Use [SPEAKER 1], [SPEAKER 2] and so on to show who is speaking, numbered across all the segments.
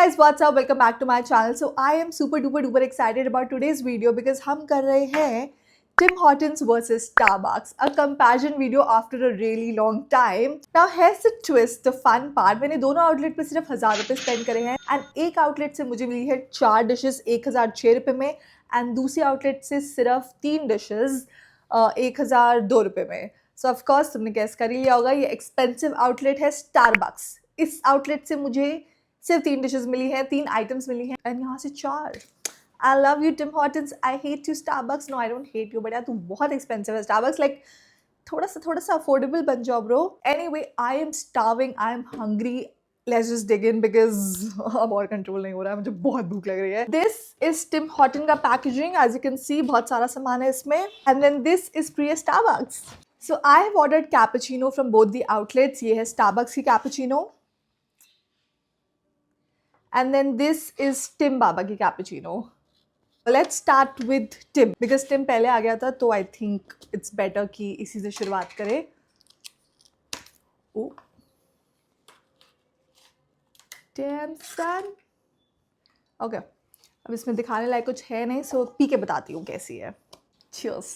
[SPEAKER 1] guys, what's up? Welcome back to my channel. So I am super duper excited about today's video because हम कर रहे हैं Tim Hortons versus Starbucks, a comparison video after a really long time. Now here's the twist, the fun part. मैंने दोनों outlet पे सिर्फ 1000 रुपए spend करे हैं एंड एक आउटलेट से मुझे मिली है 4 डिशेस 1006 रुपए में एंड दूसरी आउटलेट से सिर्फ 3 डिशेस 1002 रुपए में. सो ऑफ कोर्स तुमने गेस कर ही लिया होगा, ये एक्सपेंसिव आउटलेट है स्टारबक्स. इस आउटलेट से मुझे सिर्फ 3 डिशेस मिली हैं, 3 आइटम्स मिली हैं एंड यहाँ से 4. I love you Tim Hortons, I hate you Starbucks. No I don't hate you, but यार तू बहुत एक्सपेंसिव है स्टारबक्स. लाइक थोड़ा सा अफोर्डेबल बन जाओ bro. Anyway I am starving, I am hungry. Let's just dig in because अब और कंट्रोल नहीं हो रहा है, मुझे बहुत भूख लग रही है. This is Tim Horton का packaging, as you can see बहुत सारा सामान है इसमें. And then this is Priya Starbucks. So I have ordered cappuccino from both the outlets. ये है Starbucks की cappuccino. And then this is Tim Baba की cappuccino. Let's start with Tim because Tim पहले आ गया था, तो I think it's better कि इसी से शुरुआत करें. Oh. Damn son. Okay. अब इसमें दिखाने लायक कुछ है नहीं, सो पी के बताती हूँ कैसी है. Cheers.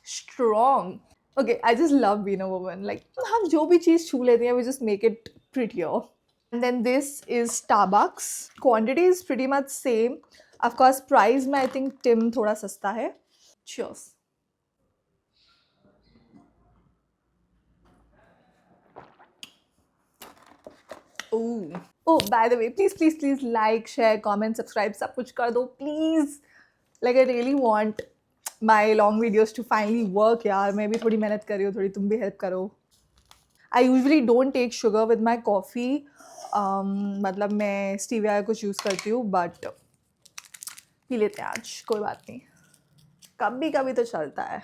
[SPEAKER 1] Strong. Okay, I just love being a woman. Like हम जो भी चीज़ छू लेते हैं, we just make it prettier. And then this is Starbucks. Quantity is pretty much same. Of course, price में I think Tim थोड़ा सस्ता है. Cheers. Oh, by the way, please like, share, comment, subscribe, सब कुछ कर दो please. Like I really want my long videos to finally work यार. मैं भी थोड़ी मेहनत कर रही हूँ, थोड़ी तुम भी हेल्प करो. I usually don't take sugar with my coffee. मतलब मैं स्टीविया कुछ यूज़ करती हूँ, बट पी लेते हैं आज, कोई बात नहीं, कभी तो चलता है.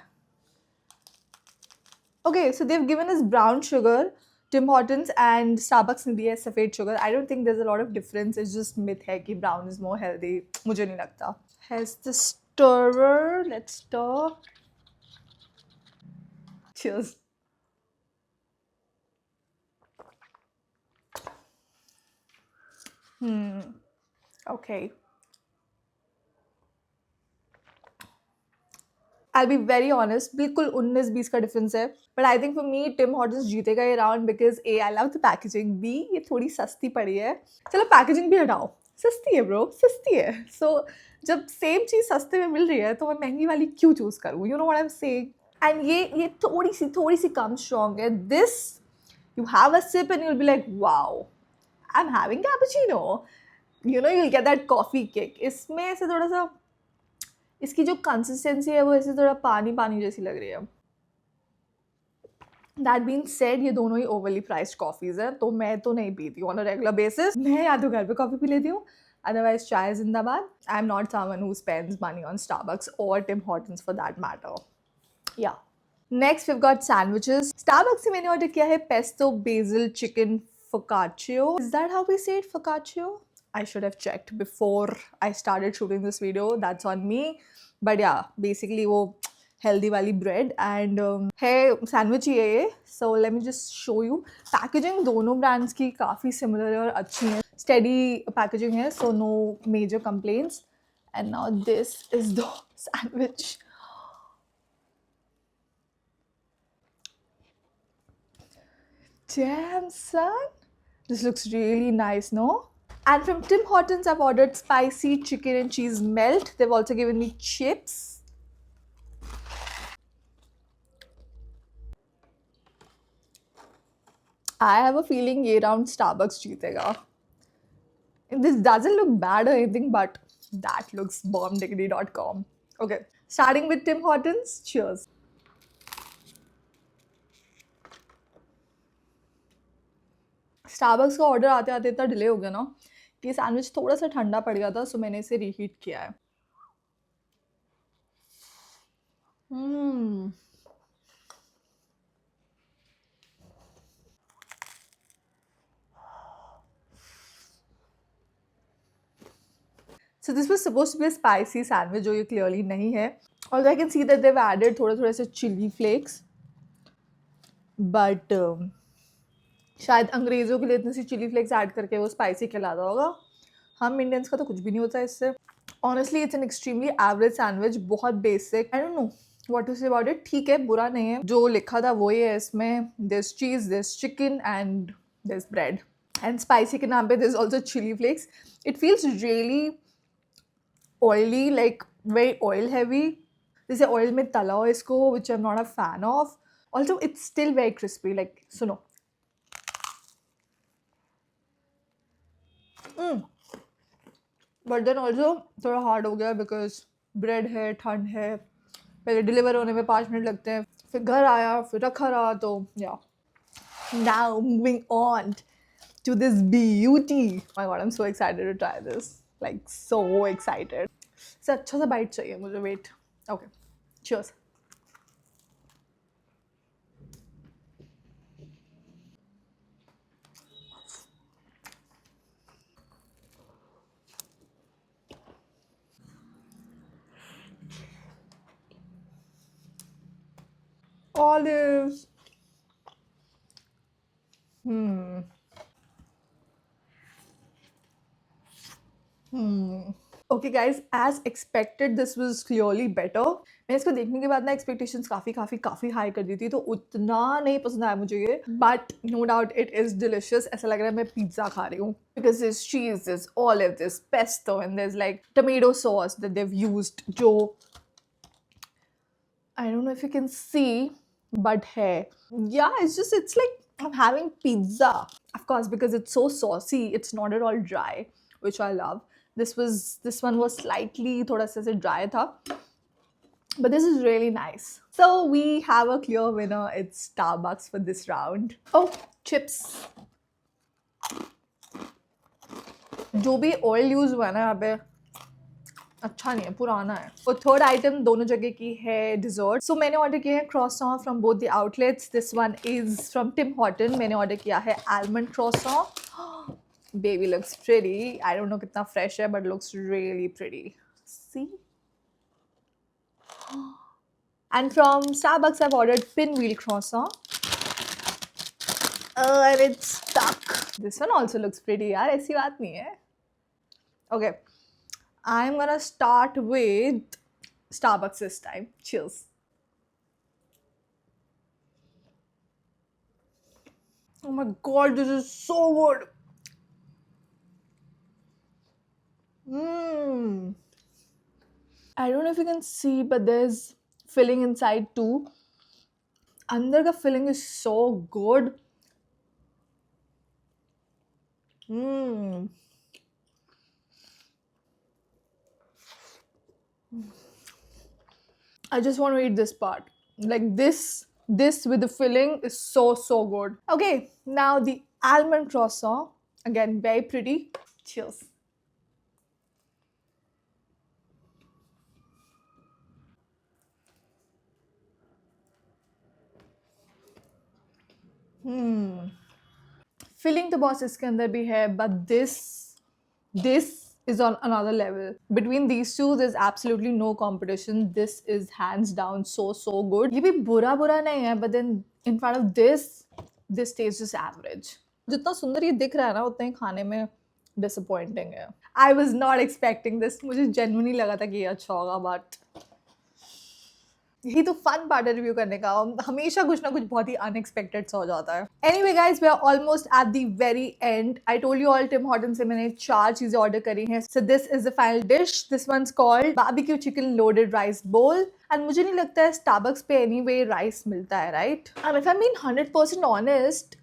[SPEAKER 1] Okay, so they've given us brown sugar. Tim Hortons and Starbucks ने दिया है सफ़ेद sugar. I don't think there's a lot of difference. It's just myth है कि brown is more healthy. मुझे नहीं लगता. Has the stirrer. Let's stir. Cheers. Okay. I'll be very honest, बिल्कुल 19-20 का डिफरेंस है. But I think for me Tim Hortons जीतेगा ये round because A I love the packaging, B ये थोड़ी सस्ती पड़ी है. चलो पैकेजिंग भी हटाओ, सस्ती है ब्रो, सस्ती है. सो जब सेम चीज़ सस्ते में मिल रही है तो मैं महंगी वाली क्यों चूज़ करूँ? You know what I am saying. And ये थोड़ी सी कम स्ट्रॉन्ग है. This you have a sip and you will be like wow, I am having cappuccino. You know you will get that coffee kick. इसमें ऐसे थोड़ा सा इसकी जो कंसिस्टेंसी है वो ऐसे थोड़ा पानी जैसी लग रही है. दैट बीइंग सेड, ये दोनों ही ओवरली प्राइस्ड कॉफ़ीज़ है, तो मैं तो नहीं पीती हूँ ऑन अ रेगुलर बेसिस. मैं या तो घर पे कॉफ़ी पी लेती हूँ, अदरवाइज चाय जिंदाबाद. I am not someone who spends money on Starbucks और Tim Hortons for that matter. Yeah next we have got sandwiches. Starbucks से मैंने ऑर्डर किया है pesto basil chicken focaccia. Is that how we say it, focaccia? I should have checked before I started shooting this video. That's on me. But yeah, basically वो healthy वाली bread and है sandwich ही है ये. So let me just show you. Packaging दोनों brands की काफ़ी similar है और अच्छी है. Steady packaging है, so no major complaints. And now this is the sandwich. Damn son, this looks really nice, no? And from Tim Hortons, I've ordered spicy chicken and cheese melt. They've also given me chips. I have a feeling ये round Starbucks जीतेगा. This doesn't look bad or anything, but that looks bombdiggity.com. Okay, starting with Tim Hortons. Cheers. Starbucks का order आते आते इतना delay हो गया ना कि ये सैंडविच थोड़ा सा ठंडा पड़ गया था, सो मैंने इसे रीहीट किया है. So this was supposed to be a spicy sandwich, जो ये clearly नहीं है. Although I can see that they've added थोड़े से chili flakes. बट शायद अंग्रेज़ों के लिए इतनी सी चिली फ्लेक्स ऐड करके वो स्पाइसी खिलाता होगा। हम इंडियंस का तो कुछ भी नहीं होता इससे। Honestly it's an extremely average sandwich, बहुत basic. I don't know what to say about it. ठीक है, बुरा नहीं है। जो लिखा था वही है इसमें। There cheese, there chicken and there bread. And spicy के नाम पे there also chilli flakes. It feels really oily, like very oil heavy. जैसे ऑयल में तला हो इसको, which I am not a fan of. Also it's still very crispy, like सुनो। But then also थोड़ा हार्ड हो गया बिकॉज ब्रेड है, ठंड है, पहले डिलीवर होने में 5 मिनट लगते हैं, फिर घर आया, फिर रखा रहा, तो या। Now moving on to this beauty. Oh my god, I'm so excited to try this. Like so excited. इससे अच्छा सा बाइट चाहिए मुझे, wait. Okay, cheers. Olives. Hmm. Okay guys, as expected this was clearly better. मैंने इसको देखने के बाद ना एक्सपेक्टेशंस काफ़ी काफ़ी काफ़ी हाई कर दी थी, तो उतना नहीं पसंद आया मुझे ये। But no doubt it is delicious. ऐसा लग रहा है मैं पिज्ज़ा खा रही हूँ, because this cheese, this olive, this pesto and this like tomato sauce that they've used, जो I don't know if you can see, but hey, yeah, it's like I'm having pizza. Of course, because it's so saucy, it's not at all dry, which I love. This one was slightly thoda sa se dry tha, but this is really nice. So we have a clear winner. It's Starbucks for this round. Oh, chips. जो भी oil use हुआ है ना यहाँ पे, अच्छा नहीं है, पुराना है। और थर्ड आइटम दोनों जगह की है डिजर्ट। सो मैंने ऑर्डर किया है croissant from both the outlets. This one is from Tim Horton. मैंने ऑर्डर किया है almond croissant. Baby looks pretty. I don't know कितना फ्रेश है, but looks really pretty. See. And from Starbucks I've ordered pinwheel croissant. And it's stuck. This one also looks pretty यार, ऐसी बात नहीं है। Okay. I'm gonna start with Starbucks this time. Cheers. Oh my god, this is so good. Mmm. I don't know if you can see, but there's filling inside too. अंदर का filling is so good. Mmm. I just want to eat this part. Like this with the filling is so good. Okay, now the almond croissant. Again, very pretty. Cheers. Filling तो boss इसके अंदर भी है, but this is on another level. Between these two, there's absolutely no competition. This is hands down so good. ये भी बुरा नहीं है, but then in front of this tastes just average. जितना सुंदर ये दिख रहा है ना, उतना ही खाने में disappointing है. I was not expecting this. मुझे genuinely लगा था कि ये अच्छा होगा, but यही तो फन पार्ट है रिव्यू करने का। हमेशा कुछ ना कुछ बहुत ही अनएक्सपेक्टेड सा हो जाता है। Anyway guys, we are almost at the very end. I told you all, Tim Horton से मैंने 4 चीजें ऑर्डर करी हैं। So this is the final dish. This one's called barbecue chicken loaded rice bowl. And मुझे नहीं लगता है Starbucks पे एनीवे राइस मिलता है, right? And if I mean 100% honest,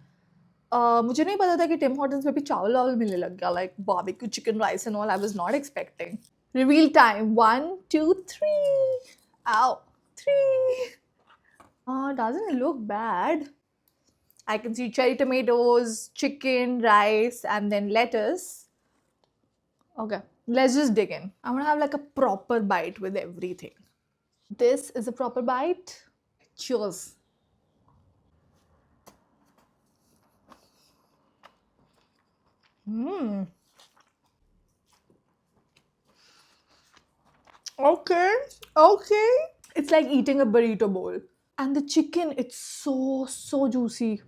[SPEAKER 1] मुझे नहीं पता था कि टिम हॉर्टन्स में भी चावल वावल मिलने लग गया, like barbecue chicken rice and all. I was not expecting. Reveal time, 1 2 3। Ow. 3. Doesn't look bad. I can see cherry tomatoes, chicken, rice, and then lettuce. Okay, let's just dig in. I'm gonna have like a proper bite with everything. This is a proper bite. Cheers. Okay. It's like eating a burrito bowl. And the chicken, it's so juicy.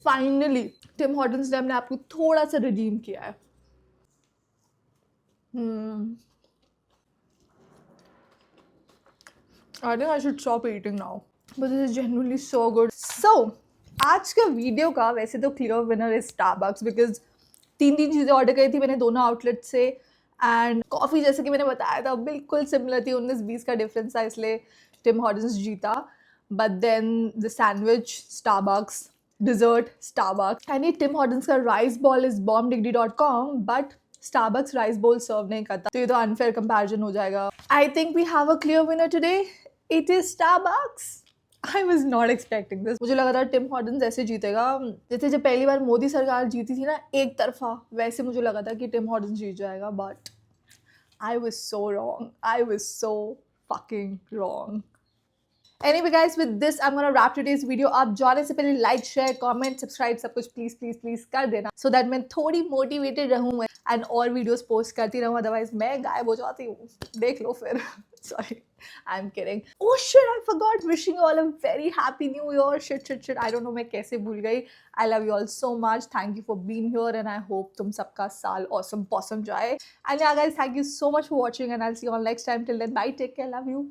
[SPEAKER 1] Finally, Tim Hortons ने अपने आप को थोड़ा सा redeem किया है. I think I should stop eating now. But this is genuinely so good. So, आज का वीडियो का वैसे तो clear winner is Starbucks because तीन चीज़ें ऑर्डर करी थी मैंने दोनों आउटलेट से. एंड कॉफ़ी जैसे कि मैंने बताया था बिल्कुल सिमिलर थी, 19-20 का डिफरेंस था, इसलिए टिम हॉर्टन्स जीता. But then the sandwich Starbucks, dessert Starbucks. And ये टिम हॉर्टन्स का rice ball is bombdiggity.com but Starbucks rice bowl serve नहीं करता, तो ये तो अनफेयर कंपैरिजन हो जाएगा. I think we have a clear winner today. It is Starbucks. I was not expecting this. मुझे लगा था टिम हॉर्टन्स ऐसे जीतेगा जैसे जब पहली बार मोदी सरकार जीती थी ना एक तरफा, वैसे मुझे लगा था कि टिम हॉर्टन्स जीत जाएगा. But I was so wrong. I was so fucking wrong. Anyway guys, with this I'm gonna wrap today's video. आप जाने से पहले लाइक शेयर कमेंट सब्सक्राइब सब कुछ प्लीज प्लीज प्लीज कर देना सो दैट मैं थोड़ी मोटिवेटेड रहूँ एंड और वीडियोस पोस्ट करती रहूँ, अदरवाइज मैं गायब हो जाती हूँ. देख लो फिर. Sorry, I'm kidding. Oh shit, I forgot wishing you all a very happy new year. Shit. I don't know मैं कैसे भूल गई. I love you all so much. Thank you for being here and I hope तुम सबका साल awesome possum जाए. And yeah guys, thank you so much for watching and I'll see you all next time. Till then, bye, take care, love you.